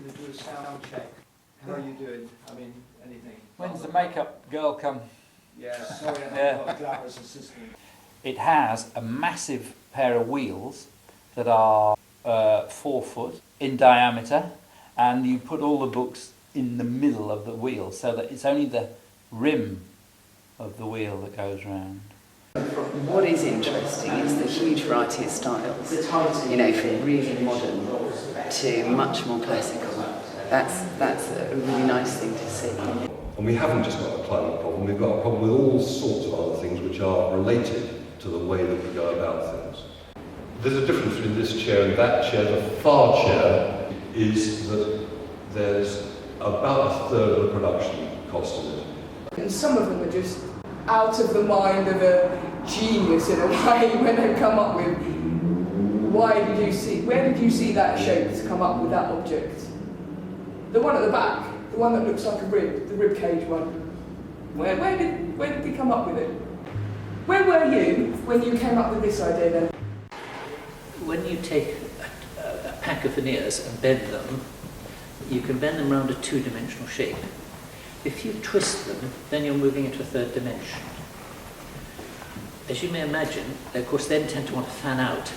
going to do a sound check. How are you doing? I mean, anything? When's the makeup girl come? Yeah, sorry, I'm Yeah. not a glamorous assistant. It has a massive pair of wheels that are 4 foot in diameter, and you put all the books in the middle of the wheel so that it's only the rim of the wheel that goes round. What is interesting is the huge variety of styles, you know, from really modern to much more classical. That's a really nice thing to see. And we haven't just got a climate problem, we've got a problem with all sorts of other things which are related to the way that we go about things. There's a difference between this chair and that chair. The far chair is that there's about a third of the production cost in it. And some of them are just out of the mind of a genius in a way when they come up with, where did you see that shape to come up with that object? The one at the back, the one that looks like a rib, the rib cage one. Where did they come up with it? Where were you when you came up with this idea then? When you take a pack of veneers and bend them, you can bend them around a two-dimensional shape. If you twist them, then you're moving into a third dimension. As you may imagine, they of course then tend to want to fan out.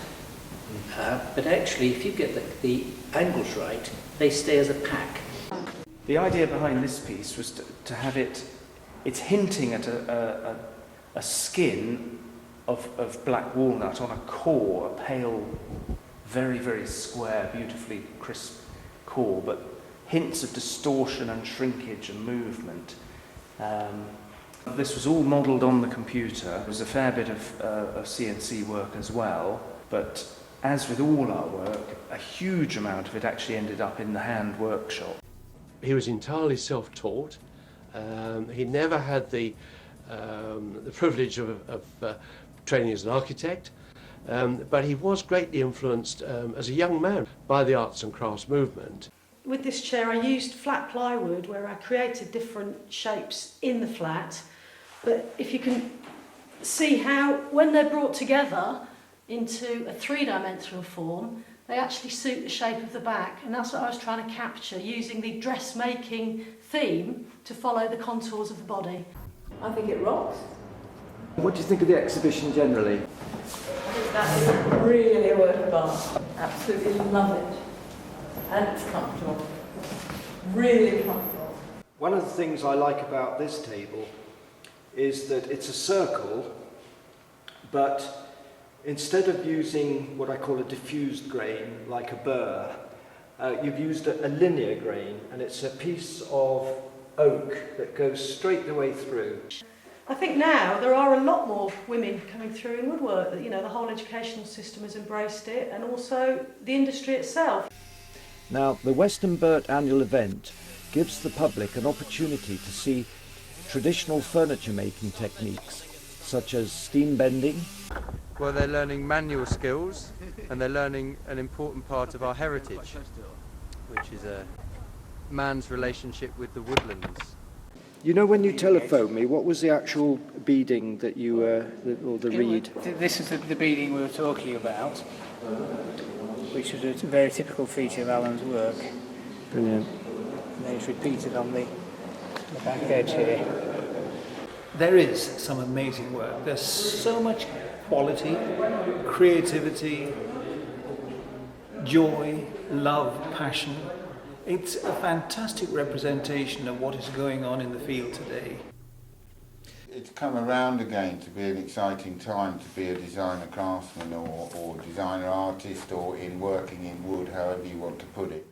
But actually, if you get the angles right, they stay as a pack. The idea behind this piece was to have it's hinting at a skin of black walnut on a core, a pale, very, very square, beautifully crisp core, but hints of distortion and shrinkage and movement. This was all modelled on the computer. There was a fair bit of CNC work as well, but as with all our work, a huge amount of it actually ended up in the hand workshop. He was entirely self-taught. He never had the privilege of training as an architect, but he was greatly influenced as a young man by the arts and crafts movement. With this chair I used flat plywood where I created different shapes in the flat, but if you can see how when they're brought together into a three-dimensional form, they actually suit the shape of the back, and that's what I was trying to capture using the dressmaking theme to follow the contours of the body. I think it rocks. What do you think of the exhibition generally? I think that is really a work of art. Absolutely love it. And it's comfortable. Really comfortable. One of the things I like about this table is that it's a circle, but instead of using what I call a diffused grain, like a burr, you've used a linear grain, and it's a piece of oak that goes straight the way through. I think now there are a lot more women coming through in woodwork. You know, the whole educational system has embraced it, and also the industry itself. Now, the Western Burt annual event gives the public an opportunity to see traditional furniture making techniques such as steam bending. Well, they're learning manual skills, and they're learning an important part of our heritage, which is a man's relationship with the woodlands. You know, when you telephoned me, what was the actual beading that you, or the reed? This is the beading we were talking about, which is a very typical feature of Alan's work. Brilliant. And then it's repeated on the back edge here. There is some amazing work. There's so much quality, creativity, joy, love, passion. It's a fantastic representation of what is going on in the field today. It's come around again to be an exciting time to be a designer craftsman or designer artist, or in working in wood, however you want to put it.